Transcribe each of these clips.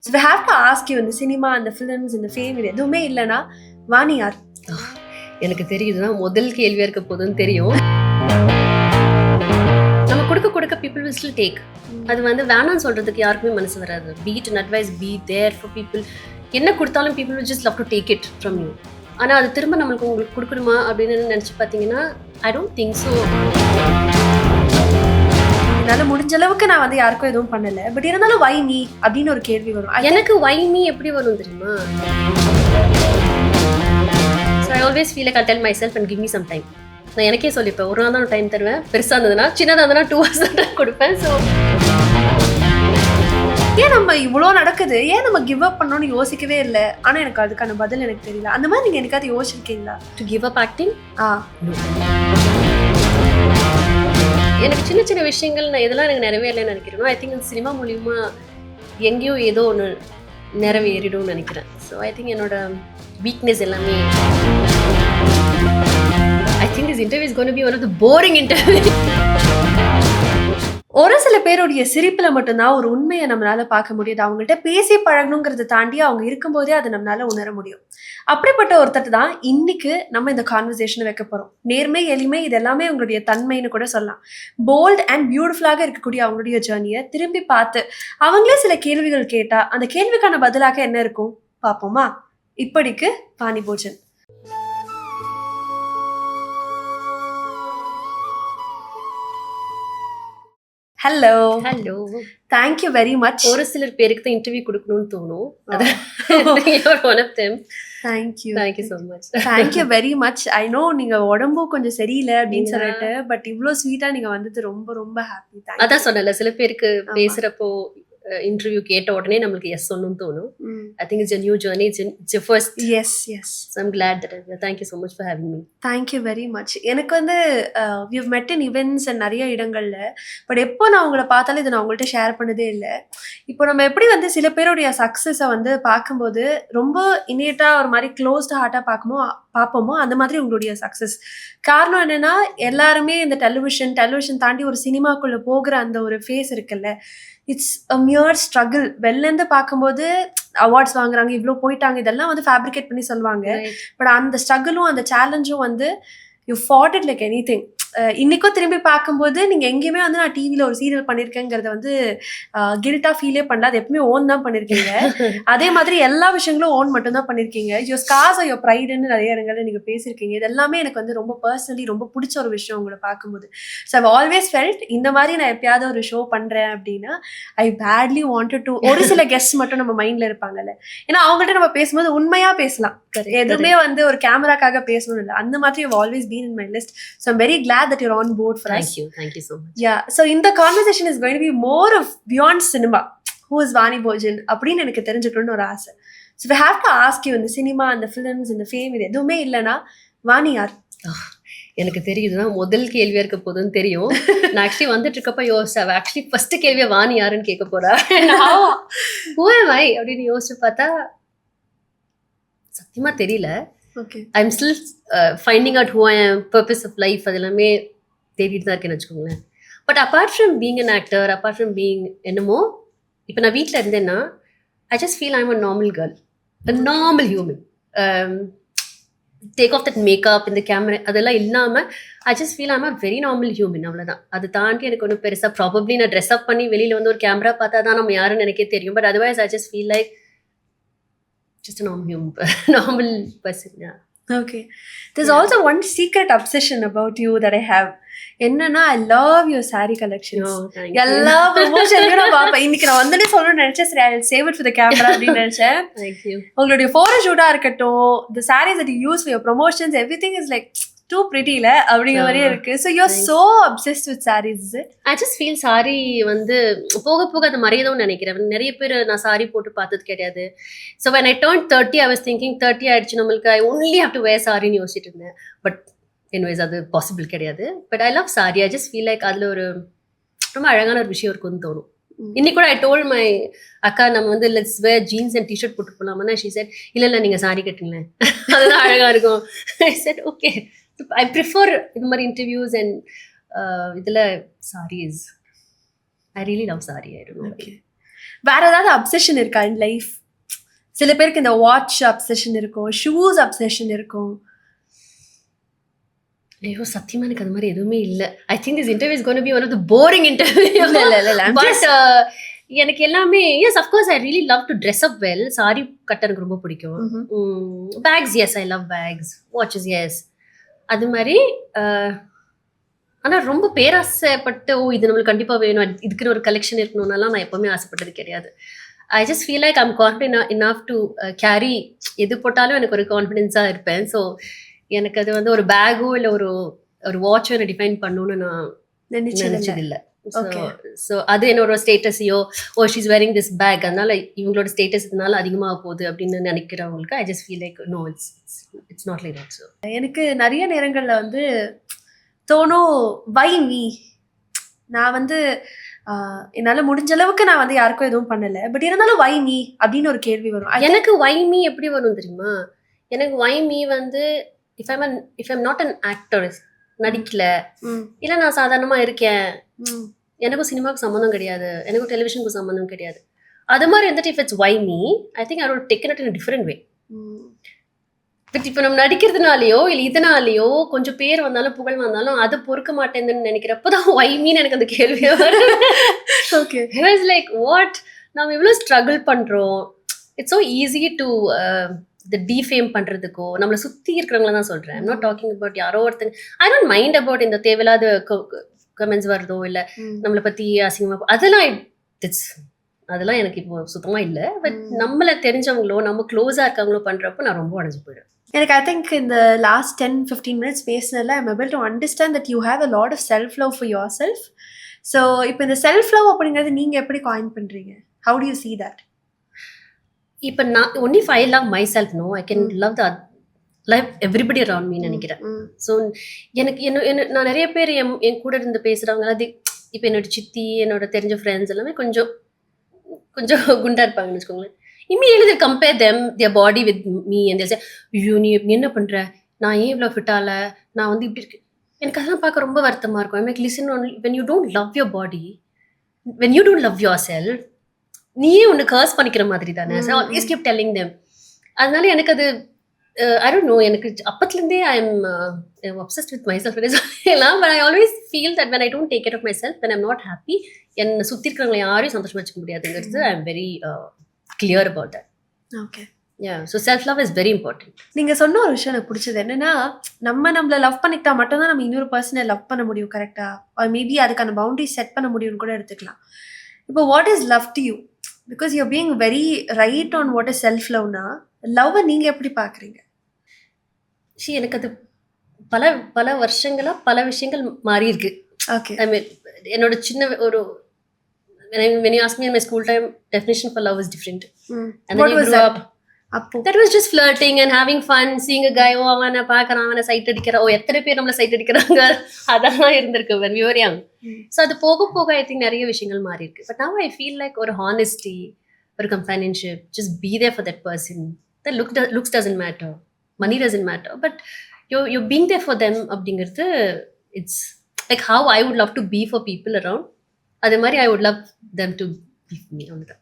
So we have to ask you, இந்த cinema, இந்த films, இந்த ஃபேம் இது எதுவுமே இல்லைன்னா வாணி யார்? எனக்கு தெரியுதுதான் முதல் கேள்வியா இருக்க போதுன்னு தெரியும். நம்ம கொடுக்க people will still take. அது வந்து வேணான்னு சொல்றதுக்கு யாருக்குமே மனசு வராது. Be it an advice, be there for people. என்ன கொடுத்தாலும் people will just love to take it from you. ஆனா அது திரும்ப நம்மளுக்கு உங்களுக்கு கொடுக்கணுமா அப்படின்னு நினைச்சு பார்த்தீங்கன்னா I don't think so. என்னால முடிஞ்ச அளவுக்கு நான் வந்து யாருக்கும் எதுவும் பண்ணல. பட் இருந்தாலும் why me அப்படின்னு ஒரு கேள்வி வரும். எனக்கு why me எப்படி வரும் தெரியுமா? So I always feel like I'll tell myself and give me some time. நான் எனக்கே சொல்லிப்பேன் ஒரு நாள் தான் டைம் தருவேன், பெருசாக இருந்ததுன்னா சின்னதாக இருந்ததுன்னா 2 hours தான் டைம் கொடுப்பேன். ஸோ ஏன் நம்ம இவ்வளோ நடக்குது, ஏன் நம்ம கிவ் அப் பண்ணணும்னு யோசிக்கவே இல்லை. ஆனால் எனக்கு அதுக்கான பதில் எனக்கு தெரியல. அந்த மாதிரி நீங்கள் எனக்காவது யோசிச்சிருக்கீங்களா? To give up acting? எனக்கு சின்ன சின்ன விஷயங்கள் நான் எதெல்லாம் எனக்கு நிறைவேறலைன்னு நினைக்கிறேனோ ஐ திங்க் இந்த சினிமா மூலியமா எங்கேயோ ஏதோ ஒன்று நிறைவேறிடும்னு நினைக்கிறேன். ஸோ ஐ திங்க் என்னோட வீக்னஸ் எல்லாமே I think this interview is going to be one of the boring interviews. ஒரு சில பேருடைய சிரிப்புல மட்டும்தான் ஒரு உண்மையை நம்மளால பார்க்க முடியுது. அவங்கள்ட்ட பேசி பழகணுங்கிறத தாண்டி அவங்க இருக்கும்போதே அதை நம்மளால உணர முடியும். அப்படிப்பட்ட ஒருத்தர் தான் இன்னைக்கு நம்ம இந்த கான்வர்சேஷனை வைக்க போறோம். நேர்மை, எளிமை இது எல்லாமே அவங்களுடைய தன்மைன்னு கூட சொல்லலாம். போல்ட் அண்ட் பியூட்டிஃபுல்லாக இருக்கக்கூடிய அவங்களுடைய ஜேர்னியை திரும்பி பார்த்து அவங்களே சில கேள்விகள் கேட்டா அந்த கேள்விக்கான பதிலாக என்ன இருக்கும் பார்ப்போமா? இப்படிக்கு Vani Bhojan. Hello. Hello. Thank you very much. ஒரு சிலர் பேருக்கு தான் இன்டர்வியூ கொடுக்கணும்னு தோணும். One of them. Thank you so much. Thank you very much. I know நீங்க உடம்பும் கொஞ்சம் சரியில்லை அப்படின்னு சொல்லிட்டு, பட் இவ்வளோ ஸ்வீட்டா நீங்க வந்தது ரொம்ப ரொம்ப ஹாப்பி. அதான் சொன்னல, சில பேருக்கு பேசுறப்போ இன்டர்வியூ கேட்ட உடனே நம்மளுக்கு எஸ் சொல்லணும்னு தோணும். I think it's a new journey. It's your first. Yes. So I'm glad that thank you so much for having me. Thank you very much. எனக்கு வந்து we've met in events and நிறைய இடங்கள்ல, but எப்போ நான் உங்களை பார்த்தாலும் இதை நான் உங்கள்கிட்ட ஷேர் பண்ணதே இல்லை. இப்போ நம்ம எப்படி வந்து சில பேருடைய சக்ஸஸை வந்து பார்க்கும்போது ரொம்ப இன்னேட்டா ஒரு மாதிரி க்ளோஸ்ட் ஹார்ட்டாக பார்ப்போமோ அந்த மாதிரி உங்களுடைய சக்ஸஸ் காரணம் என்னன்னா, எல்லாருமே இந்த டெலிவிஷன் தாண்டி ஒரு சினிமாக்குள்ள போகிற அந்த ஒரு ஃபேஸ் இருக்குல்ல, இட்ஸ் அ மியர் ஸ்ட்ரகிள். வெளிலேருந்து பார்க்கும்போது அவார்ட்ஸ் வாங்குறாங்க, இவ்வளோ போயிட்டாங்க, இதெல்லாம் வந்து ஃபேப்ரிகேட் பண்ணி சொல்லுவாங்க. பட் அந்த ஸ்ட்ரகிளும் அந்த சேலஞ்சும் வந்து you fought it like anything. இன்னைக்கும் திரும்பி பார்க்கும்போது நீங்க எங்கேயுமே வந்து நான் டிவியில் ஒரு சீரியல் பண்ணியிருக்கேங்கிறத வந்து கில்ட்டா ஃபீலே பண்ணல. அது எப்பவுமே ஓன் தான் பண்ணியிருக்கீங்க. அதே மாதிரி எல்லா விஷயங்களும் ஓன் மட்டும் தான் பண்ணியிருக்கீங்க. யோர் ஸ்கார்ஸ் யோர் ப்ரைடுன்னு நிறைய இடங்கள்ல நீங்க பேசியிருக்கீங்க. இது எல்லாமே எனக்கு வந்து ரொம்ப பர்சனலி ரொம்ப பிடிச்ச ஒரு விஷயம் உங்களை பார்க்கும்போது. ஸோ ஐ ஆல்வேஸ் ஃபெல்ட் இந்த மாதிரி நான் எப்பயாவது ஒரு ஷோ பண்றேன் அப்படின்னா ஐ பேட்லி வாண்டட் டு. ஒரு சில கெஸ்ட் மட்டும் நம்ம மைண்ட்ல இருப்பாங்கல்ல, ஏன்னா அவங்கள்ட்ட நம்ம பேசும்போது உண்மையா பேசலாம், எதுவுமே வந்து ஒரு கேமராக்காக பேசணும் இல்லை. அந்த மாதிரி you've always been in my list. So I'm very glad that you're on board for us. Thank you so much. Yeah, so in the conversation is going to be more of beyond cinema. Who is Vani Bhojan அப்படின்னு எனக்கு தெரிஞ்சுக்கணும்னு ஒரு ஆசை. So we have to ask you, இந்த cinema, இந்த films, இந்த fame இது எதுவுமே இல்லைன்னா வாணி யார்? எனக்கு தெரியுதுதான் முதல் கேள்வியா இருக்க போதுன்னு தெரியும். நான் ஆக்சுவலி வந்துட்டு இருக்கப்ப யோசிச்சேன், ஆக்சுவலி ஃபர்ஸ்ட் கேள்வியா வாணி யாருன்னு கேட்க போறா, who am I அப்படின்னு யோசிச்சு பார்த்தா சத்தியமா தெரியல. Okay. I'm still finding out who I am, purpose of life, அது எல்லாமே தேடிட்டு தான் இருக்கேன்னு வச்சுக்கோங்களேன். But apart from being an actor, apart from being என்னமோ, இப்போ நான் வீட்டில் இருந்தேன்னா ஐ just feel I'm a normal girl, a normal human. Take off that makeup, இந்த கேமரா அதெல்லாம் இல்லாமல் ஐ just feel I'm a very normal human. அவ்வளோதான். அது தாண்டி எனக்கு ஒன்றும் பெருசாக ப்ராபப்ளி நான் ட்ரெஸ் அப் பண்ணி வெளியில் வந்து ஒரு கேமரா பார்த்தா தான் நம்ம யாருன்னு எனக்கே தெரியும். But otherwise I just feel like just a normal person. Yeah. Okay. There's also one secret obsession about you that I have. என்னன்னா I love your saree collections. Oh, thank you. எல்லா ப்ரொமோஷன்லையும் நான் பார்ப்பேன். இன்னைக்கு நான் வந்தோடனே சொல்லணும்னு நினைச்சேன், சரி I'll save it for the camera அப்படின்னு நினைச்சேன். Thank you. உங்களுடைய ஃபோட்டோ ஷூட்டா இருக்கட்டும், the sarees that you use for your promotions, everything is like too pretty ல அப்படிங்கிற மாதிரியே இருக்கு. So you're so obsessed with sarees, is it? I just feel sorry வந்து போக போக அது மறையதும்னு நினைக்கிறேன். நிறைய பேர் நான் சாரி போட்டு பார்த்தது கிடையாது. So when I turned 30 I was thinking 30 ஆயிடுச்சு நம்மளுக்கு, I only have to wear சாரின்னு யோசிச்சுட்டு இருந்தேன். பட் anyways அது பாசிபிள் கிடையாது. But I love sorry. I just feel like அதில் ஒரு ரொம்ப அழகான ஒரு விஷயம் இருக்குன்னு தோணும். இன்னைக்கு கூட ஐ டோல்ட் மை அக்கா, நம்ம வந்து let's wear jeans and T-shirt போட்டு போகலாமா, ஷீ செட் இல்லை நீங்கள் சாரி கட்டுங்களேன், அதுதான் அழகாக இருக்கும். ஐ செட் ஓகே. I prefer இந்த மாதிரி இன்டர்வியூஸ் அண்ட் இதில் sarees. I really love saree. I don't know. Okay. வேற ஏதாவது அப்சஷன் இருக்கா இன் லைஃப்? சில பேருக்கு இந்த வாட்ச் அப்சஷன் இருக்கும், ஷூஸ் அப்சஷன் இருக்கும். ஐயோ சத்தியமா எனக்கு அது மாதிரி எதுவுமே இல்ல. I think this interview is gonna be one of the boring interview. இல்ல பட் எனக்கு எல்லாமே yes of course I really love to dress up well. Sari கட்ட எனக்கு ரொம்ப பிடிக்கும். Bags yes I love bags. Watches yes. அது மாதிரி ஆனா ரொம்ப பேராசைப்பட்டு இது நம்மளுக்கு கண்டிப்பா வேணும், இதுக்குன்னு ஒரு கலெக்ஷன் இருக்கணும்னாலாம் நான் எப்பவுமே ஆசைப்பட்டது கிடையாது. ஐ just feel like I'm confident enough to carry. எது போட்டாலும் எனக்கு ஒரு கான்ஃபிடென்ஸாக இருப்பேன். ஸோ எனக்கு அது வந்து ஒரு பேக்கோ இல்லை ஒரு வாட்சோ என்னை டிஃபைன் பண்ணணும்னு நான் நினைச்சது இல்லை. ஸோ அது என்னோட ஸ்டேட்டஸையோ ஷீஸ் வேரிங் திஸ் பேக் அதனால இவங்களோட ஸ்டேட்டஸ் இதனால அதிகமாக போகுது அப்படின்னு நினைக்கிறவங்களுக்கு I just feel like no it's not like that. So எனக்கு நிறைய நேரங்களில் வந்து தோணும், வை மீ? நான் வந்து என்னால் முடிஞ்ச அளவுக்கு நான் வந்து யாருக்கும் எதுவும் பண்ணலை, பட் இருந்தாலும் வை மீ அப்படின்னு ஒரு கேள்வி வரும். எனக்கு வை மீ எப்படி வரும் தெரியுமா? எனக்கு வை மீ வந்து if I'm not an actor, நடிக்கல இல்லை நான் சாதாரணமாக இருக்கேன், எனக்கும் சினிமாவுக்கு சம்மந்தம் கிடையாது, எனக்கும் டெலிவிஷனுக்கு சம்மந்தம் கிடையாது, அது மாதிரி இருந்துட்டு if it's why me I think I would taken it in different way. But இப்போ நம்ம நடிக்கிறதுனாலையோ இல்லை இதனாலேயோ கொஞ்சம் பேர் வந்தாலும் புகழ் வந்தாலும் அது பொறுக்க மாட்டேங்குதுன்னு நினைக்கிறப்பதான் வை மீன் எனக்கு அந்த கேள்வி ஓகே லைக் வாட் நம்ம இவ்வளோ ஸ்ட்ரகிள் பண்ணுறோம். இட்ஸ் ஸோ ஈஸி டு இந்த டிஃபேம் பண்ணுறதுக்கோ நம்மளை சுற்றி இருக்கிறவங்கள தான் சொல்கிறேன். ஐம் நாட் டாக்கிங் அபவுட் யாரோ ஒருத்தங்க. ஐ டோன்ட் மைண்ட் அபவுட் இந்த தேவையில்லாத கமெண்ட்ஸ் வருதோ இல்லை நம்மளை பற்றி அசிங்கமாக அதெல்லாம் எனக்கு இப்போ சுத்தமாக இல்லை. பட் நம்மளை தெரிஞ்சவங்களோ நம்ம க்ளோஸாக இருக்கவங்களோ பண்ணுறப்போ நான் ரொம்ப உடஞ்சி போயிடும். எனக்கு ஐ திங்க் இந்த லாஸ்ட் 10-15 minutes பேசினதில் I'm able to understand that you have a lot of self love for yourself. So இப்போ இந்த செல்ஃப் லவ் அப்படிங்கிறது நீங்கள் எப்படி காயின் பண்ணுறீங்க? How do you see that? இப்போ நான் only I love myself, no I can love the life everybody around me நினைக்கிறேன். ஸோ எனக்கு என்ன நான் நிறைய பேர் என் கூட இருந்து பேசுகிறவங்க அது இப்போ என்னோட சித்தி என்னோட தெரிஞ்ச ஃப்ரெண்ட்ஸ் எல்லாமே கொஞ்சம் குண்டா இருப்பாங்கன்னு வச்சுக்கோங்களேன். Immediately compare them their body with me and they'll say, ஐயோ நீ என்ன பண்ணுற, நான் ஏன் இவ்வளோ ஃபிட்டால, நான் வந்து இப்படி இருக்கு. எனக்கு அதெல்லாம் பார்க்க ரொம்ப வருத்தமாக இருக்கும். I make listen only when you don't love your body, when you don't love yourself, நீயே ஒன்று கர்ஸ் பண்ணிக்கிற மாதிரி தானே. So always keep telling them. அதனால எனக்கு அது ஐ டோன்ட் நோ, எனக்கு அப்பத்துலேருந்தே I am obsessed with myself எல்லாம். But I always feel that when I don't take care of myself, when I'm not happy, என்னை சுற்றி இருக்கிறவங்களை யாரையும் சந்தோஷமா வச்சுக்க முடியாதுங்கிறது I am very clear about that. Okay yeah, so self love is very important. நீங்கள் சொன்ன ஒரு விஷயம் எனக்கு பிடிச்சது என்னன்னா, நம்மளை லவ் பண்ணிக்கிட்டா மட்டும்தான் நம்ம இன்னொரு பர்சனை லவ் பண்ண முடியும், கரெக்டாக? ஆர் மேபி அதுக்கான பவுண்டரி செட் பண்ண முடியும்னு கூட எடுத்துக்கலாம். இப்போ what is love to you? Because you being very right on what is self லவ்னா, லவ்வை நீங்கள் எப்படி பார்க்குறீங்க? எனக்கு அது பல வருஷங்களா பல விஷயங்கள் மாறி இருக்கு. ஓகே ஐ மீன் என்னோட சின்ன ஒரு when you ask me in my school time, definition for love was different. And What then you was grew that? up, that was just flirting and having fun, seeing a guy, அவனை பார்க்கறான், அவனை side அடிக்கிறா, எத்தனை பேர் நம்மளை side அடிக்கிறாங்க, அதெல்லாம் இருந்திருக்கு when we were young. So அது போக போக I think நிறைய விஷயங்கள் மாறி இருக்கு. But now I feel like ஒரு honesty, ஒரு companionship, just be there for that person. That looks doesn't matter, money doesn't matter, but you're being there for them அப்படிங்கிறது, it's like how I would love to be for people around. அதே மாதிரி I would love them to be for me. அவ்வளோதான்.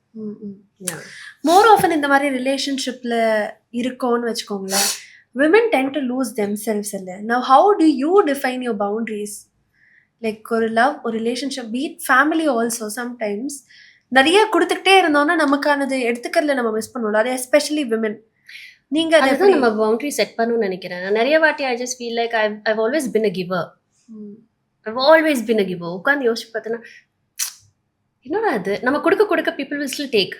More often இந்த மாதிரி ரிலேஷன்ஷிப்பில் இருக்கோன்னு வச்சுக்கோங்களேன், women tend to lose themselves இல்லை. Now how do you define your boundaries? Like ஒரு லவ், ஒரு relationship, be it family also, sometimes நிறைய கொடுத்துக்கிட்டே இருந்தோன்னா நமக்கானது எடுத்துக்கிறதுல நம்ம மிஸ் பண்ணுவோம். அது எஸ்பெஷலி விமன். நீங்கள் அதுதான் நம்ம பவுண்ட்ரி செட் பண்ணணும்னு நினைக்கிறேன். நிறைய வாட்டி ஐ just feel like I've always been a giver. I've always been a giver. உட்காந்து யோசிச்சு பார்த்தோன்னா என்னடா அது நம்ம கொடுக்க பீப்புள் வில் ஸ்டில் டேக்.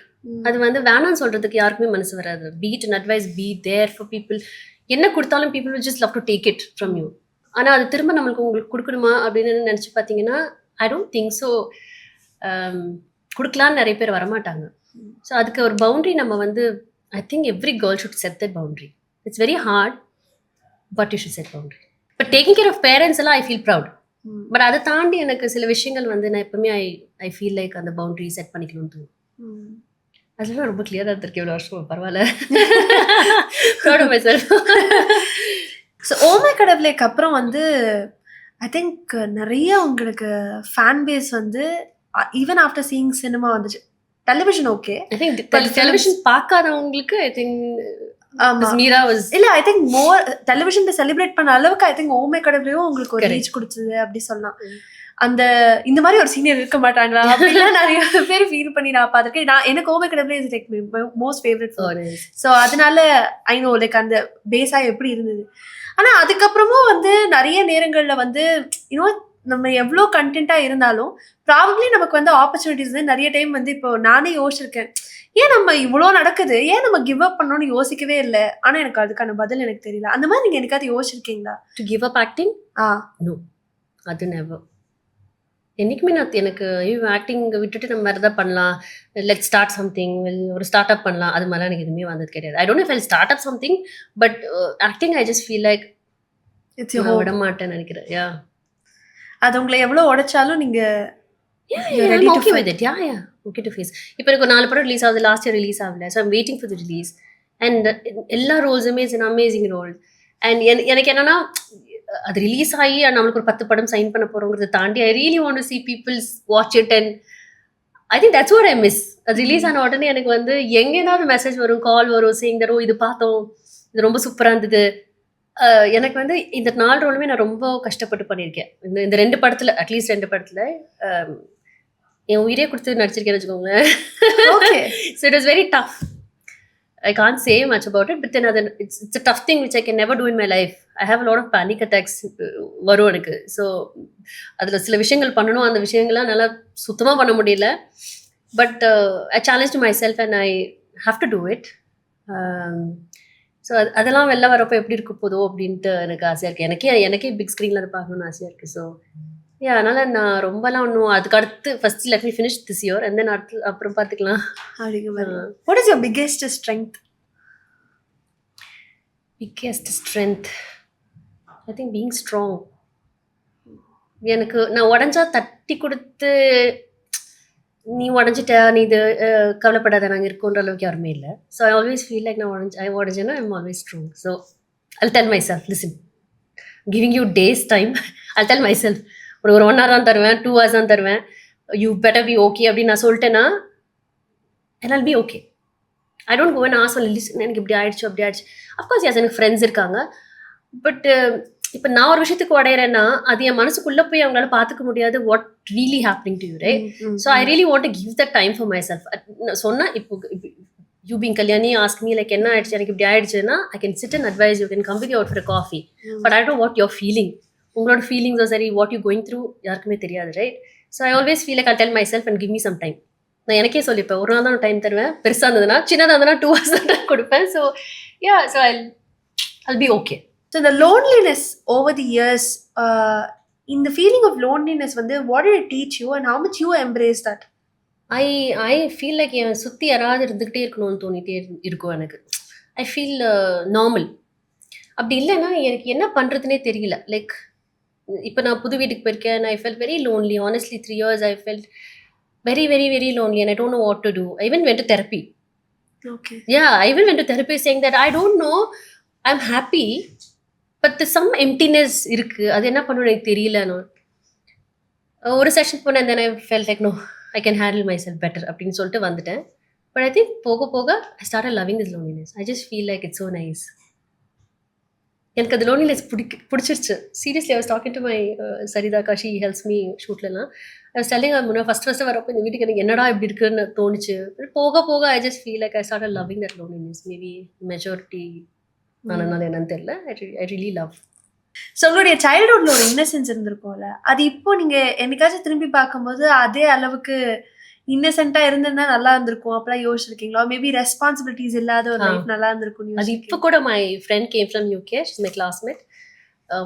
அது வந்து வேணான்னு சொல்றதுக்கு யாருக்குமே மனசு வராது. Feed and advice, be there for people. என்ன கொடுத்தாலும் people will just love to take it from you. ஆனால் அது திரும்ப நம்மளுக்கு உங்களுக்கு கொடுக்கணுமா அப்படின்னு நினச்சி பார்த்தீங்கன்னா ஐ டோன்ட் திங்க் ஸோ. கொடுக்கலான்னு நிறைய பேர் வரமாட்டாங்க. ஸோ அதுக்கு ஒரு பவுண்ட்ரி நம்ம வந்து I think every girl should set that boundary. It's very hard, but you should set boundary. But taking care of parents எல்லாம் ஐ ஃபீல் ப்ரவுட். பட் அதை தாண்டி எனக்கு சில விஷயங்கள் வந்து நான் எப்பவுமே ஐ ஃபீல் லைக் அந்த பவுண்டரி செட் பண்ணிக்கணும்னு தோணும். அதெல்லாம் ரொம்ப கிளியராக இருந்திருக்கு இவ்வளோ வருஷம். பரவாயில்ல. ஸோ ஓமை கடவுளுக்கு அப்புறம் வந்து ஐ திங்க் நிறைய உங்களுக்கு ஃபேன் பேஸ் வந்து ஈவன் ஆஃப்டர் சீயிங் சினிமா வந்துச்சு. Television okay. I think television பார்க்காதவங்களுக்கு ஐ திங்க் ஆமா மீரா வாஸ் இல்ல ஐ திங்க் மோர் டெலிவிஷன்ல செலிப்ரேட் பண்ண அளவுக்கு ஐ திங்க் ஓமே கடவுளையும் உங்களுக்கு ஒரு ரீச் கொடுத்தது அப்படி சொல்லலாம். அந்த இந்த மாதிரி ஒரு சீனியர் இருக்க மாட்டாங்களா அப்படிலாம் நிறைய பேர் ஃபீல் பண்ணி நான் பார்த்துருக்கேன். நான் எனக்கு ஓமே கடவுளே is like most favourite. So அதனால ஐ நோ லைக் அந்த பேஸா எப்படி இருந்தது. ஆனா அதுக்கப்புறமும் வந்து நிறைய நேரங்கள்ல வந்து இன்னும் நம்ம எவ்வளோ கண்டென்ட்டா இருந்தாலும் ப்ராபப்ளி நமக்கு வந்து ஆப்பர்ச்சுனிட்டிஸ் வந்து நிறைய டைம் வந்து இப்போ நானே யோசிச்சிருக்கேன், ஏன் நம்ம இவ்வளோ நடக்குது, ஏன் நம்ம கிவ் அப் பண்ணணும்னு யோசிக்கவே இல்லை. ஆனா எனக்கு அதுக்கான பதில் எனக்கு தெரியல. அந்த மாதிரி நீங்க எனக்காவது யோசிச்சிருக்கீங்களா? To give up acting? No, அது நெவர். என்றைக்குமே எனக்கு ஐயோ ஆக்டிங் விட்டுட்டு நம்ம வேறு எதாவது பண்ணலாம், லெட் ஸ்டார்ட் சம்திங், ஒரு ஸ்டார்ட் அப் பண்ணலாம், அது மாதிரிலாம் எனக்கு எதுவுமே வந்தது கிடையாது. I don't know if I start up something, but acting I just feel like நான் விட மாட்டேன்னு நினைக்கிறேன். யா, அது உங்களை எவ்வளோ உடைச்சாலும் நீங்க okay with it. Yeah okay to face. இப்போ எனக்கு 4 படம் ரிலீஸ் ஆகுது, லாஸ்ட் இயர் ரிலீஸ் ஆகல. So I'm waiting for the release. And எல்லா ரோல்ஸுமே is an amazing role. And எனக்கு என்னன்னா அது ரிலீஸ் ஆகி நம்மளுக்கு ஒரு 10 படம் சைன் பண்ண போறோங்கிறத தாண்டி I really want to see people's watch it, and I think that's what I miss. அது ரிலீஸ் ஆன உடனே எனக்கு வந்து எங்கேனாவது மெசேஜ் வரும், கால் வரும், சேயிங் தட் ஓ இது பார்த்தோம், இது ரொம்ப சூப்பராக இருந்தது. எனக்கு வந்து இந்த 4 ரோலுமே நான் ரொம்ப கஷ்டப்பட்டு பண்ணியிருக்கேன். இந்த 2 படத்தில், அட்லீஸ்ட் 2 படத்தில் என் உயிரே கொடுத்து நடிச்சிருக்கேன்னு வச்சுக்கோங்களேன். So it was very tough. I can't say much about it, but then it's a tough thing which I can never do in my life. I have a lot of panic attacks வரும் எனக்கு. So அதில் சில விஷயங்கள் பண்ணணும், அந்த விஷயங்கள்லாம் நல்லா சுத்தமாக பண்ண முடியல. But I challenged myself and I have to do it. So அதெல்லாம் வெளில வரப்போ எப்படி இருக்க போதோ அப்படின்ட்டு எனக்கு ஆசையாக இருக்குது. எனக்கே பிக் ஸ்க்ரீனில் அதை பார்க்கணுன்னு ஆசையாக இருக்குது. ஸோ அதனால் நான் ரொம்பலாம் ஒன்றும் அதுக்கு அடுத்து first let me finish this year and then அடுத்து அப்புறம் பார்த்துக்கலாம். What is your biggest strength? Biggest strength, I think being strong. எனக்கு நான் உடஞ்சா தட்டி கொடுத்து நீ உடஞ்சிட்ட, நீ இது கவலைப்படாத நாங்கள் இருக்கோன்ற அளவுக்கு யாருமே இல்லை. So I always feel like நான் உடஞ்சேன்னா I am always strong. So I'll tell myself, listen, giving you days time, I'll tell myself ஒரு 1 hour தான் தருவேன், 2 hours தான் தருவேன், யூ பெட்டர் பி ஓகே அப்படின்னு நான் சொல்லிட்டேன்னா and I'll be okay. I don't go and ask for listen எனக்கு இப்படி ஆயிடுச்சு அப்படி ஆயிடுச்சு. அஃப்கோர்ஸ் யாஸ் எனக்கு ஃப்ரெண்ட்ஸ் இருக்காங்க. பட் இப்போ நான் ஒரு விஷயத்துக்கு உடையிறேன்னா அது என் மனசுக்குள்ளே போய் அவங்களால பார்த்துக்க முடியாது what really happening to you, right? So I really want to give the time for my self. சொன்னால் இப்போ you being Kalyani ask me like என்ன ஆயிடுச்சு எனக்கு இப்படி ஆயிடுச்சுன்னா I can sit and advice, you can come with out for coffee, but I don't what your feeling. உங்களோட ஃபீலிங்ஸோ சரி what you going through யாருக்குமே தெரியாது, right? So I always feel like I tell my self and give me some time. நான் எனக்கே சொல்லிப்பேன், ஒரு நாள் தான் time தருவேன், பெருசாக இருந்ததுன்னா, சின்னதாக இருந்ததுன்னா 2 hours தான் டைம் கொடுப்பேன். So so I'll be okay. So the loneliness over the years, in the feeling of loneliness வந்து what did it teach you and how much you embrace that? I feel like என் சுற்றி யாராவது இருந்துக்கிட்டே இருக்கணும்னு தோணிட்டே இருக்கும் எனக்கு. I feel normal. அப்படி இல்லைன்னா எனக்கு என்ன பண்ணுறதுனே தெரியல. லைக் இப்போ நான் புது வீட்டுக்கு போயிருக்கேன், I felt very lonely. Honestly 3 years I felt very very very lonely and I don't know what to do. I even went to therapy. Okay. Yeah, I even went to therapy saying that I don't know, I'm happy but there's some emptiness இருக்கு, அது என்ன பண்ணணும் எனக்கு தெரியல. நான் ஒரு session போனேன் and then I felt like no, I can handle myself better அப்படின்னு சொல்லிட்டு வந்துட்டேன். But I think போக போக I started loving this loneliness. I just feel like it's so nice. எனக்கு அது லோன்லினஸ் பிடிச்சிருச்சு. Seriously I was talking to my சரிதாக்கா, she helps me ஷூட்லலாம். ஐ வாஸ் டெல்லிங் முன்னே ஃபஸ்ட்டு வரப்போ இந்த வீட்டுக்கு எனக்கு என்னடா இப்படி இருக்குன்னு தோணுச்சு. போக போக ஐ just feel like I started loving that loneliness. Maybe majority ஆனதுனால என்னன்னு தெரியல. ஐ ரியலி லவ். ஸோ உங்களுடைய சைல்ட்ஹுட்ல ஒரு இன்னசென்ஸ் இருந்திருக்கும்ல, அது இப்போ நீங்கள் என்னைக்காச்சும் திரும்பி பார்க்கும்போது அதே அளவுக்கு இன்னசென்ட்டாக இருந்திருந்தா நல்லா இருந்திருக்கும் அப்பெல்லாம் யோசிச்சிருக்கீங்களா? மேபி ரெஸ்பான்சிபிலிட்டிஸ் இல்லாத ஒரு லைஃப் நல்லா இருந்திருக்கும். அது இப்போ கூட my friend came from UK, she's my classmate,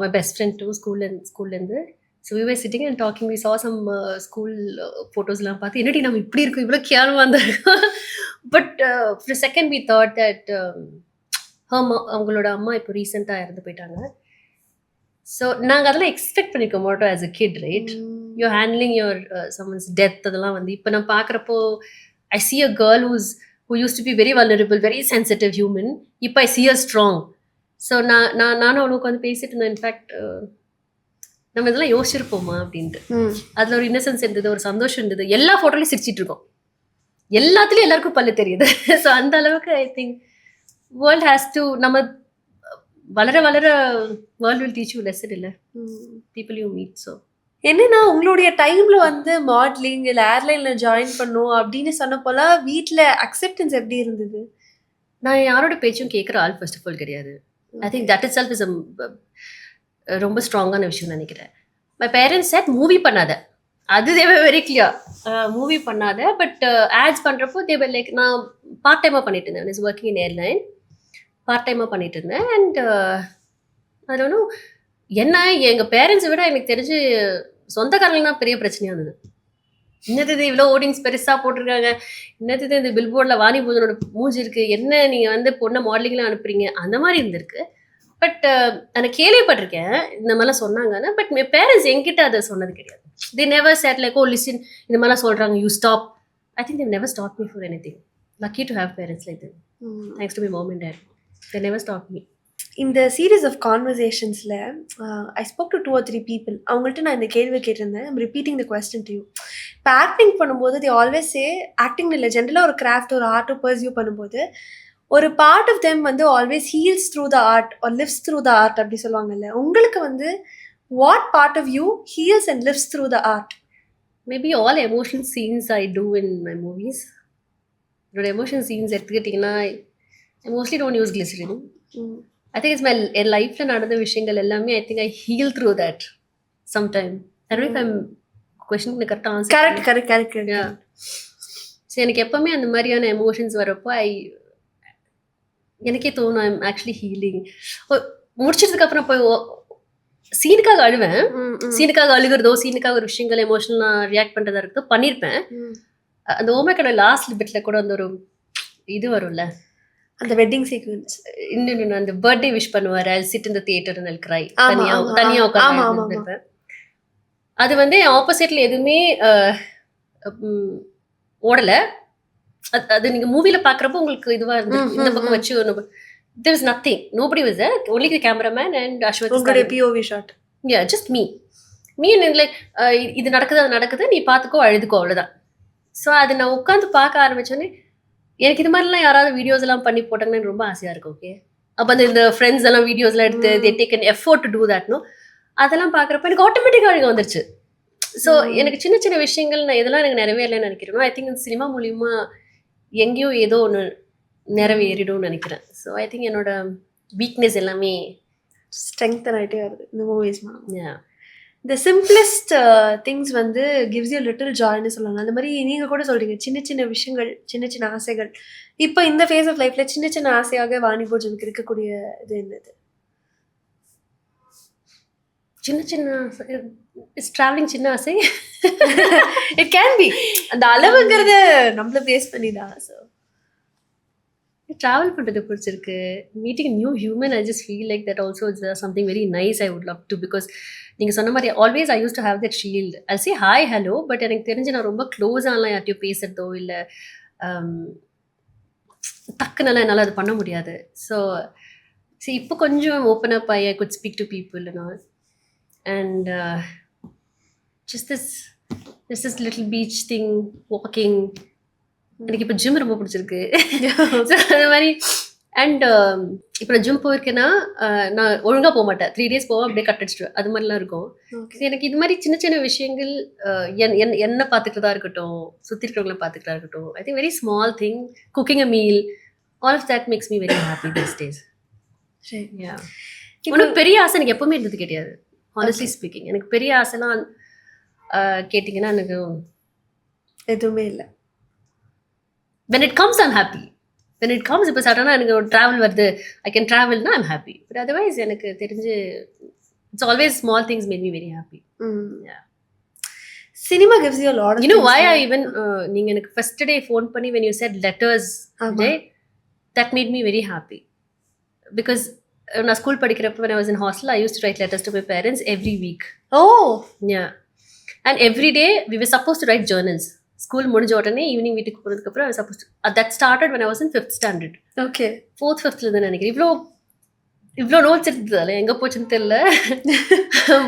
my best friend too ஸ்கூல்லேருந்து. So we were sitting and talking, we saw some school ஃபோட்டோஸ்லாம் பார்த்து என்னடி நம்ம இப்படி இருக்கும், இவ்வளோ கேவலமாக இருந்திருக்கும். But for second we thought that அவங்களோட அம்மா இப்போ ரீசெண்டாக இறந்து போயிட்டாங்க. ஸோ நாங்கள் அதெல்லாம் எக்ஸ்பெக்ட் பண்ணிக்க மாட்டோம் as a kid, right? You're handling your someone's death. அதெல்லாம் வந்து இப்போ நான் பார்க்குறப்போ I see a girl who used to be very vulnerable, very sensitive human. இப்போ I see a strong. So நானும் அவனுக்கு வந்து பேசிட்டு இருந்தேன். இன்ஃபேக்ட் நம்ம இதெல்லாம் யோசிச்சிருப்போமா அப்படின்ட்டு. அதில் ஒரு இன்னசென்ஸ் இருந்தது, ஒரு சந்தோஷம் இருந்தது. எல்லா ஃபோட்டோலையும் சிரிச்சிட்டு இருக்கோம், எல்லாத்துலயும் எல்லாருக்கும் பல்லு தெரியுது. ஸோ அந்த அளவுக்கு I think world has to நம்ம வளர வளர world will teach you lesson இல்லை பீப்புள் யூ மீட். ஸோ என்னன்னா உங்களுடைய டைம்ல வந்து மாடலிங் இல்ல ஏர்லைன்ல ஜாயின் பண்ணும் அப்படின்னு சொன்னப்போல வீட்ல அக்செப்டன்ஸ் எப்படி இருந்தது? நான் யாரோட பேச்சும் கேட்குற ஆள் ஃபர்ஸ்ட் ஆஃப் ஆல் கிடையாது. I think that it self is ரொம்ப ஸ்ட்ராங்கான விஷயம் நினைக்கிறேன். மை பேரண்ட்ஸ் செட் மூவி பண்ணாத, அது தேவை வெரி கிளியர், மூவி பண்ணாத. பட் ஆட்ஸ் பண்ணுறப்போ தேவை லைக் நான் பார்ட் டைமாக பண்ணிட்டு இருந்தேன். Is working in airline, part டைமாக பண்ணிட்டு இருந்தேன். அண்ட் அது ஒன்றும் என்ன எங்கள் பேரண்ட்ஸை விட எனக்கு தெரிஞ்சு சொந்தக்காரங்க தான் பெரிய பிரச்சனையாக இருந்தது. என்னது இது இவ்வளோ ஓடிங்ஸ் பெருசாக போட்டிருக்காங்க, என்னது இது இந்த பில்போர்டில் வாணி பூஜனோட மூஞ்சி இருக்குது, என்ன நீங்கள் வந்து பொண்ணை மாடலிங்லாம் அனுப்புறீங்க, அந்த மாதிரி இருந்திருக்கு. பட் நான் கேள்விப்பட்டிருக்கேன் இந்த மாதிரிலாம் சொன்னாங்கன்னா. பட் என் பேரண்ட்ஸ் என்கிட்ட அதை சொன்னது கிடையாது. They never said like oh listen இந்த மாதிரிலாம் சொல்கிறாங்க you stop. I think they never stop me for anything. Lucky to have parents like that. Thanks to my mom and dad. They never stop me. இந்த series of கான்வர்சேஷன்ஸில் I spoke to 2 or 3 people. அவங்கள்ட்ட நான் இந்த கேள்வி கேட்டிருந்தேன். I'm repeating the question to you. இப்போ acting பண்ணும்போது the always say, acting இல்லை ஜென்ரலாக ஒரு கிராஃப்ட் ஒரு ஆர்ட்டோ பர்சியூ பண்ணும்போது ஒரு பார்ட் ஆஃப் தெம் வந்து always heals through the art or lives through the art அப்படி சொல்லுவாங்கல்ல. உங்களுக்கு வந்து what part of you heals and lives through the art? Maybe all emotional scenes I do in my movies. என்னோட emotional scenes எடுத்துக்கிட்டிங்கன்னா I mostly don't use glycerine. I think it's my என் லைஃப்ல நடந்த விஷயங்கள் எல்லாமே I think I heal through that sometime. I don't know if I'm questioning கரெக்டாக answer. Correct. So எனக்கு எப்பவுமே அந்த மாதிரியான எமோஷன்ஸ் வரப்போ எனக்கே தோணும் ஐம் ஆக்சுவலி ஹீலிங். முடிச்சதுக்கு அப்புறம் போய் சீனுக்காக அழுவேன். சீனுக்காக அழுகிறதோ சீனுக்காக ஒரு விஷயங்கள் எமோஷனலாக ரியாக்ட் பண்ணுறதா இருக்கோ பண்ணியிருப்பேன். அந்த ஓமேக்கோட லாஸ்ட் பிட்ல கூட அந்த ஒரு இது வரும்ல, அந்த வெட்டிங் சீக்வென்ஸ், இன்னும் அந்த பர்த்டே விஷ் பண்ணுவார், I sit in the theatre and I cry, தனியா உட்கார்ந்து. அது வந்து ஆப்போசிட்ல எதுவுமே ஓடல. அது நீங்க மூவில பாக்குறப்போ உங்களுக்கு இதுவா இருந்துச்சு. இந்த பக்கம் வச்சு there was nothing, nobody was there, only the cameraman and Ashwath. உங்களுடைய POV shot. Yeah, just me and like இது நடக்குது அது நடக்குது, நீ பாத்துக்கோ அழுதுக்கோ, அவ்வளவுதான். ஸோ அது நான் உட்காந்து பார்க்க ஆரம்பிச்சோன்னே எனக்கு இது மாதிரிலாம் யாராவது வீடியோஸ் எல்லாம் பண்ணி போட்டாங்கன்னு எனக்கு ரொம்ப ஆசையாக இருக்கும். ஓகே, அப்போ அந்த இந்த ஃப்ரெண்ட்ஸ் எல்லாம் வீடியோஸ்லாம் எடுத்து they take an effort to do தட்னோ, அதெல்லாம் பார்க்குறப்ப எனக்கு ஆட்டோமேட்டிக்காக அழுக வந்துருச்சு. ஸோ எனக்கு சின்ன சின்ன விஷயங்கள் நான் எதெல்லாம் எனக்கு நிறைவேறலன்னு நினைக்கிறேனோ ஐ திங்க் இந்த சினிமா மூலியமா எங்கேயோ ஏதோ ஒன்று நிறைவேறிடும்னு நினைக்கிறேன். ஸோ ஐ திங்க் என்னோட வீக்னஸ் எல்லாமே ஸ்ட்ரெங்தன் ஆகிட்டே வருது இந்த movies. Yeah. The simplest things வந்து gives you little joyன்னு சொல்லலாம். அந்த மாதிரி நீங்கள் கூட சொல்கிறீங்க சின்ன சின்ன விஷயங்கள், சின்ன சின்ன ஆசைகள். இப்போ இந்த ஃபேஸ் ஆஃப் லைஃப்பில் சின்ன சின்ன ஆசையாக வாணி போஜனுக்கு இருக்கக்கூடிய இது என்னது? சின்ன இட்ஸ் ட்ராவலிங். சின்ன ஆசை இட் கேன் பி. அந்த அளவுங்கிறத நம்மள பேஸ் பண்ணி தான். ஸோ ட்ராவல் பண்ணுறது பிடிச்சிருக்கு. Meeting new human, I just feel like that also it's something very nice. I would love to, because நீங்கள் சொன்ன மாதிரி always I use to have that shield. I say hi hello, but எனக்கு தெரிஞ்சு நான் ரொம்ப க்ளோஸாலாம் யார்ட்டையும் பேசுகிறதோ இல்லை டக்குனெல்லாம் என்னால் அது பண்ண முடியாது. ஸோ சரி இப்போ கொஞ்சம் open up I could speak to people and all. And just this little beach thing, walking. எனக்கு இப்போ ஜிம் ரொம்ப பிடிச்சிருக்கு. ஸோ அந்த மாதிரி. அண்ட் இப்போ நான் ஜிம் போயிருக்கேன்னா நான் ஒழுங்காக போக மாட்டேன். 3 days போவேன், அப்படியே கட் அடிச்சிடுவேன். அது மாதிரிலாம் இருக்கும். எனக்கு இது மாதிரி சின்ன சின்ன விஷயங்கள் என்ன பார்த்துக்கிறதா இருக்கட்டும், சுற்றி இருக்கிறவங்கள பார்த்துக்கிறதா இருக்கட்டும், I think very small thing, cooking a meal, all of that makes me very happy this days. ஒன்றும் பெரிய ஆசை எனக்கு எப்பவுமே இருந்தது கிடையாது. ஹானஸ்ட்லி ஸ்பீக்கிங் எனக்கு பெரிய ஆசைலாம் கேட்டிங்கன்னா எனக்கு எதுவுமே இல்லை. when it comes I'm happy. when it comes இப்போ சடனாக எனக்கு ஒரு ட்ராவல் வருது, ஐ கேன் ட்ராவல்னா ஐம் ஹாப்பி. பட் அதர்வைஸ் எனக்கு தெரிஞ்சு it's always small things made me very happy. Cinema gives you a lot of you know why I even நீங்கள் எனக்கு ஃபர்ஸ்ட் டே ஃபோன் பண்ணி when you said letters today, that made me very happy because நான் school படிக்கிறப்ப when I was in hostel I used to write letters to my parents every week. Oh yeah, and every day we were supposed to write journals. School முடிஞ்ச உடனே evening வீட்டுக்கு போனதுக்கப்புறம் I suppose that started when I was in 5th standard. Okay, 4th 5th தான் நினைக்கிறேன். இவ்வளோ notes எடுத்ததால எங்கே போச்சுன்னு தெரியல.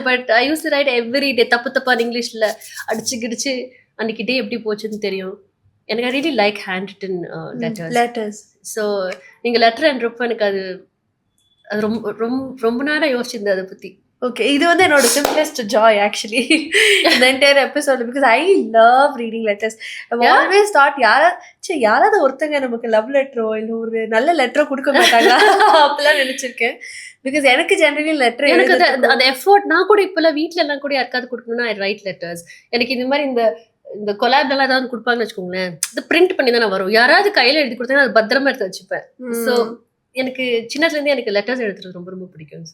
But I use to right every day. தப்பான இங்கிலீஷில் அடிச்சு கிடிச்சு அன்றைக்கி டே எப்படி போச்சுன்னு தெரியும். எனக்கு I really like hand return letters. Letters. So நீங்க லெட்டர் அனுப்புறப்ப எனக்கு அது அது ரொம்ப ரொம்ப ரொம்ப நேரம் யோசிச்சிருந்தேன் அதை பத்தி. ஓகே, இது வந்து என்னோட சிம்பிளஸ்ட் ஜாய் ஆக்சுவலி இந்த entire episode, because I love reading letters. Always thought யாராவது ஒருத்தங்க நமக்கு லவ் லெட்டரோ இல்லை ஒரு நல்ல லெட்டரோ கொடுக்க மாட்டாங்களா அப்படிலாம் நினைச்சிருக்கேன். பிகாஸ் எனக்கு ஜெனரலி லெட்டர் எனக்கு அந்த எஃபோர்ட் நான் கூட இப்பெல்லாம் வீட்டில எல்லாம் கூட யாருக்காவது கொடுக்கணும்னா ஐ ரைட் லெட்டர்ஸ். எனக்கு இந்த மாதிரி இந்த கொலாப்லாம் ஏதாவது கொடுப்பாங்கன்னு வச்சுக்கோங்களேன், இது பிரிண்ட் பண்ணி தானே வரும். யாராவது கையில எழுதி கொடுத்தாங்கன்னா அது பத்திரமா எடுத்து வச்சுப்பேன். ஸோ எனக்கு சின்னதுலேருந்தே எனக்கு லெட்டர்ஸ் எழுதுறது ரொம்ப ரொம்ப பிடிக்கும்.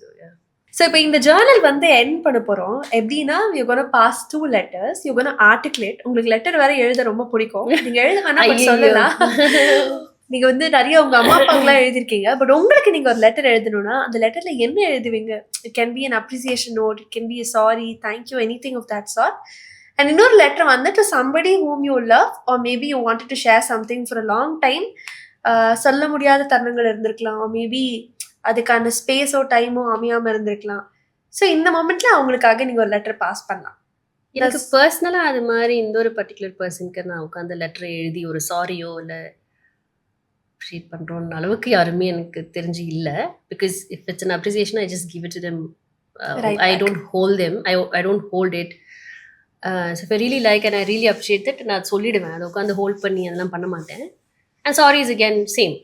ஸோ இப்போ இந்த ஜேர்னல் வந்து எண்ட் பண்ண போகிறோம். எப்படின்னா you gonna pass 2 letters, you gonna articulate. உங்களுக்கு லெட்டர் வேற எழுத ரொம்ப பிடிக்கும், நீங்கள் எழுத வேணா சொல்லலாம். நீங்க வந்து நிறைய உங்க அம்மா அப்பாங்கெல்லாம் எழுதிருக்கீங்க. பட் உங்களுக்கு நீங்க ஒரு லெட்டர் எழுதணும்னா அந்த லெட்டர்ல என்ன எழுதுவீங்க? It can be an appreciation note, it can be a sorry, thank you, anything of that sort. And இன்னொரு லெட்டர் வந்து to somebody whom you love, or maybe you wanted to share something for a long time. சொல்ல முடியாத தருணங்கள் இருந்திருக்கலாம், maybe அதுக்கான ஸ்பேஸோ டைமோ அமையாம இருந்திருக்கலாம். So இந்த மொமெண்ட்ல அவங்களுக்காக நீங்க ஒரு லெட்டர் பாஸ் பண்ணலாம். எனக்கு பர்சனலா அது மாதிரி இந்த ஒரு பர்டிகுலர் பர்சனுக்கு நான் உட்காந்து லெட்டர் எழுதி ஒரு சாரியோ இல்லை அப்ரிஷியேட் பண்றோம்னு அளவுக்கு யாருமே எனக்கு தெரிஞ்சு இல்லை. Because if it's an appreciation I just give it to them. I don't hold them, I don't hold it. So if I really like and I really appreciate it, நான் சொல்லிடுவேன். அதை உட்காந்து ஹோல்ட் பண்ணி அதெல்லாம் பண்ண மாட்டேன். And sorry is again same.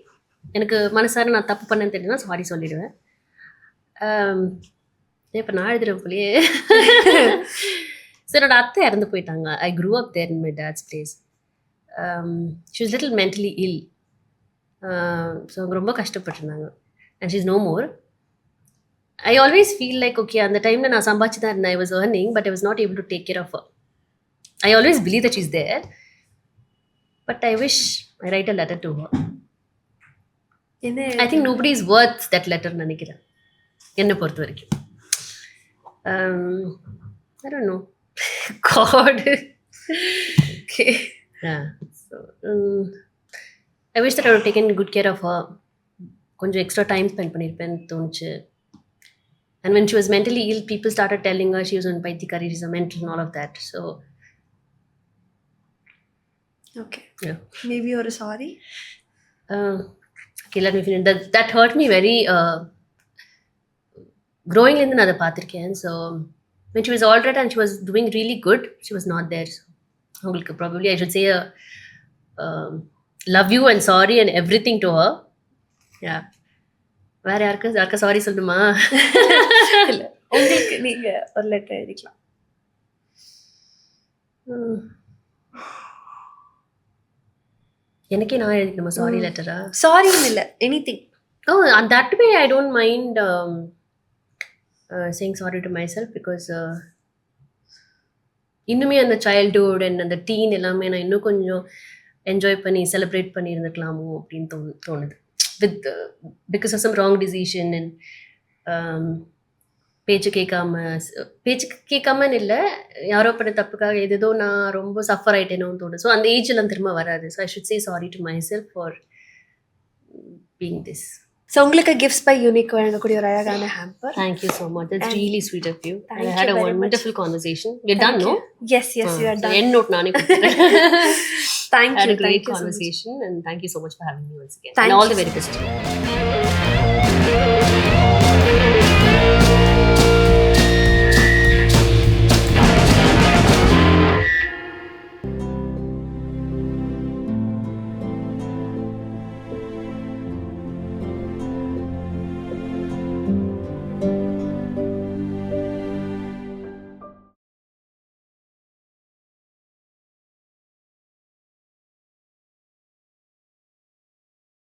எனக்கு மனசார நான் தப்பு பண்ணேன்னு தெரியுதுன்னா சாரி சொல்லிடுவேன். இப்போ நான் எழுதுறேன் போலயே. ஸோ என்னோட அத்தை இறந்து போயிட்டாங்க. I grew up there in my dad's place. She was little mentally ill. So அவங்க ரொம்ப கஷ்டப்பட்டிருந்தாங்க. And she is no more. I always feel like okay அந்த டைமில் நான் சம்பாதிச்சு தான் இருந்தேன். I was earning but I was not able to take care of her. I always believe that she is there, but I wish I write a letter to her. I think nobody is worth that letter நினைக்கிறேன் என்னை பொறுத்த வரைக்கும். I don't know. God. Okay. Yeah. So, I wish that I would have taken good care of her. கொஞ்சம் extra time spend பண்ணியிருப்பேன்னு தோணுச்சு. And when she was mentally ill, people started telling her she was on பைத்தியக்காரி, she's a mental and all of that. So, okay. Yeah. Maybe you're sorry. Okay, let me finish. That hurt me very. Growing in another pathirken. So when she was all right and she was doing really good, she was not there. So probably I should say love you and sorry and everything to her. Yeah. வேற யாருக்கு sorry சொல்லுமா? இல்ல, உங்களுக்கு நீங்க ஒரு letter எழுதிக்கலாம். எனக்கே நான் எழுதிக்கணுமா சாரி லெட்டரா? சாரி இல்ல, anything. Oh, and that way I don't mind saying sorry to myself because இன்னுமே அந்த சைல்டுஹுட் அண்ட் அந்த டீன் எல்லாமே நான் இன்னும் கொஞ்சம் என்ஜாய் பண்ணி செலிப்ரேட் பண்ணி இருந்துக்கலாமோ அப்படின்னு தோணுது. With because of some wrong decision and பேச்சு கேட்காமன்னு இல்லை, யாரோ பண்ண தப்புக்காக எதோ நான் ரொம்ப சஃபர் ஆகிட்டேனோன்னு தோணுது. ஸோ அந்த ஏஜெல்லாம் திரும்ப வராது. So I should say sorry to my self for being this. So உங்களுக்கு கிஃப்ட்ஸ் பை யூனிக் வழங்கக்கூடிய ஒரு அழகான hamper. Thank you so much. That's really sweet of you. I had a wonderful conversation. You're done, no? Yes, you are done. End note naane kudutharen. Thank you. Had a great conversation and thank you so much for having me once again. And all the very best.